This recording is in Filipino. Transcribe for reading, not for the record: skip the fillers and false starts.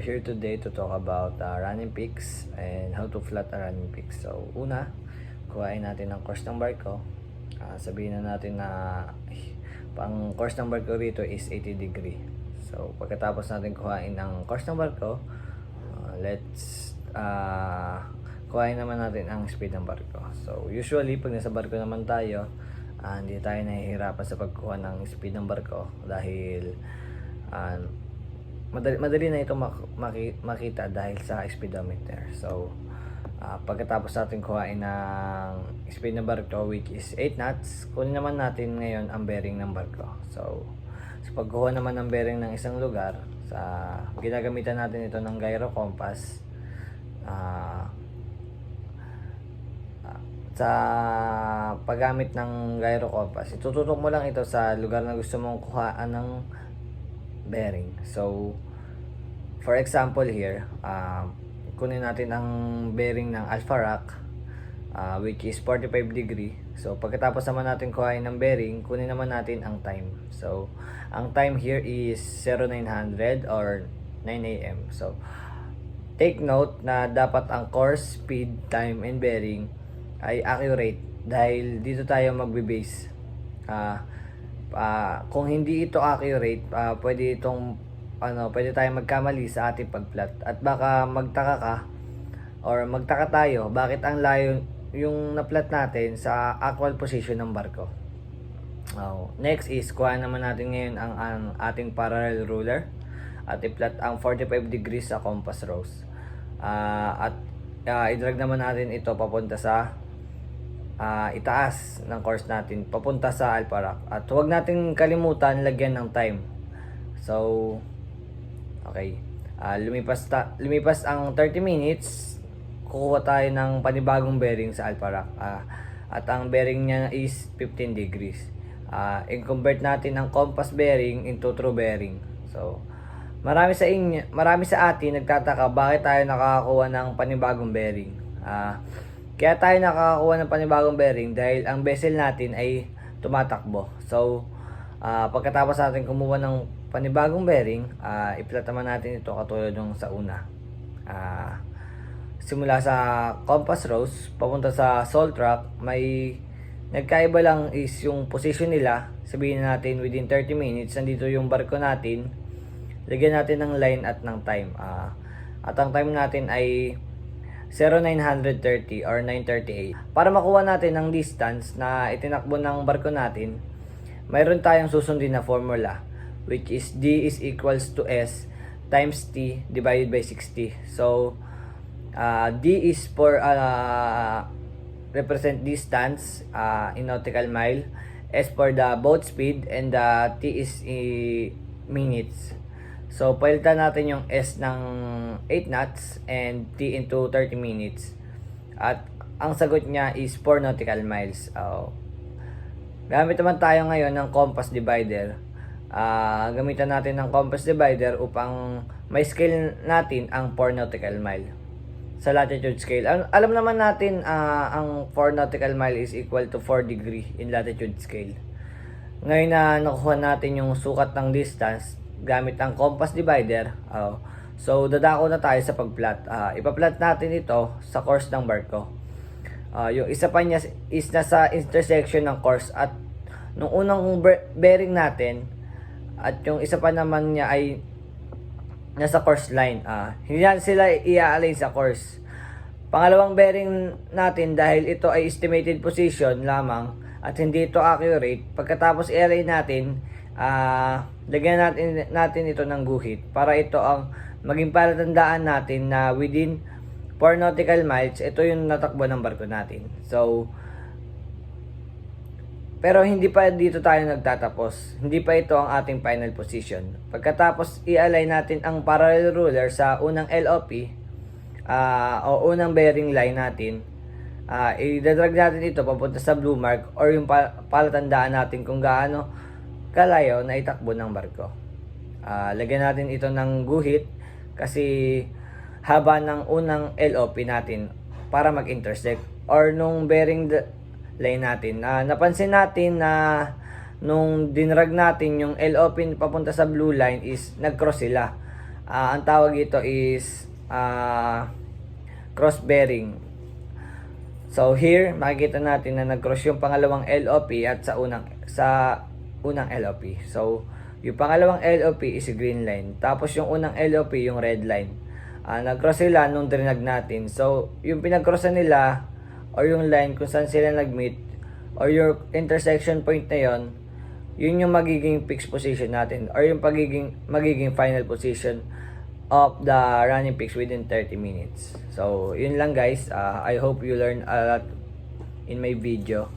here today to talk about running peaks and how to flat a running peak. So, una, kuhain natin ang course ng barko. Sabihin na natin na pang course ng barko rito is 80 degree. So, pagkatapos natin kuhain ang course ng barko, let's kuhain naman natin ang speed ng barko. So, usually, pag nasa barko naman tayo, hindi tayo nahihirapan sa pagkuha ng speed ng barko dahil madali na ito makita dahil sa speedometer. So, pagkatapos natin kuhain ng speed ng barko which is 8 knots, kunin naman natin ngayon ang bearing ng barko. So, sa pagkuha naman ng bearing ng isang lugar, ginagamitan natin ito ng gyro compass. Sa paggamit ng gyro compass, itututok mo lang ito sa lugar na gusto mong kuhaan ng bearing. So, for example here, kunin natin ang bearing ng Alpha Rock, which is 45 degree. So, pagkatapos naman natin kuhain ng bearing, kunin naman natin ang time. So, ang time here is 0900 or 9 AM. So, take note na dapat ang course, speed, time, and bearing ay accurate dahil dito tayo magbe-base. Kung hindi ito accurate, pwede tayong magkamali sa ating pag-plot at baka magtaka ka or magtaka tayo bakit ang layo yung na-plot natin sa actual position ng barko. Next is kuha naman natin ngayon ang ating parallel ruler at i-plot ang 45 degrees sa compass rose. I-drag naman natin ito papunta sa itaas ng course natin, papunta sa Alpha Rock. At huwag natin kalimutan lagyan ng time. So, okay. Lumipas ang 30 minutes, kukuha tayo ng panibagong bearing sa Alpha Rock. At ang bearing niya is 15 degrees. I-convert natin ang compass bearing into true bearing. So, marami sa atin nagtataka bakit tayo nakakakuha ng panibagong bearing. Kaya tayo nakakakuha ng panibagong bearing dahil ang vessel natin ay tumatakbo. So, pagkatapos natin kumuha ng panibagong bearing, i-plot naman natin ito katulad ng sa una. Simula sa compass rose, papunta sa salt rock, may nagkaiba lang is yung position nila. Sabihin natin within 30 minutes, nandito yung barko natin. Lagyan natin ng line at ng time. At ang time natin ay 0930 or 9:38. Para makuha natin ang distance na itinakbo ng barko natin, mayroon tayong susundin na formula which is D is equals to S times T divided by 60. So, D is for represent distance in nautical mile, S for the boat speed, and the T is minutes. So, palitan natin yung S ng 8 knots and T into 30 minutes. At ang sagot niya is 4 nautical miles. Gamit naman tayo ngayon ng compass divider. Gamitan natin ng compass divider upang may scale natin ang 4 nautical mile. Sa latitude scale. Alam naman natin ang 4 nautical mile is equal to 4 degree in latitude scale. Ngayon na nakuha natin yung sukat ng distance gamit ang compass divider, so dadako na tayo sa pag-plot. Ipa-plot natin ito sa course ng barko. Yung isa pa niya is nasa intersection ng course at nung unang bearing natin at yung isa pa naman niya ay nasa course line. Hindi natin sila i-align sa course. Pangalawang bearing natin dahil ito ay estimated position lamang at hindi ito accurate, pagkatapos i-align natin, lagyan natin ito ng guhit para ito ang maging palatandaan natin na within 4 nautical miles, ito yung natakbo ng barko natin. So, pero hindi pa dito tayo nagtatapos. Hindi pa ito ang ating final position. Pagkatapos i-align natin ang parallel ruler sa unang LOP o unang bearing line natin, i-drag natin ito papunta sa blue mark or yung palatandaan natin kung gaano kalayo na itakbo ng barko. Lagyan natin ito ng guhit kasi haba ng unang LOP natin para mag-intersect or nung bearing line natin. Napansin natin na nung dinrag natin yung LOP papunta sa blue line is nag-cross sila. Ang tawag ito is cross bearing. So here makikita natin na nag-cross yung pangalawang LOP at sa unang LOP. So yung pangalawang LOP is green line. Tapos yung unang LOP yung red line. Nag-cross sila nung drinag natin. So yung pinag-crossan nila or yung line kung saan sila nag-meet or your intersection point na yon, yun yung magiging fixed position natin or yung magiging final position of the running peaks within 30 minutes. So, yun lang guys. I hope you learned a lot in my video.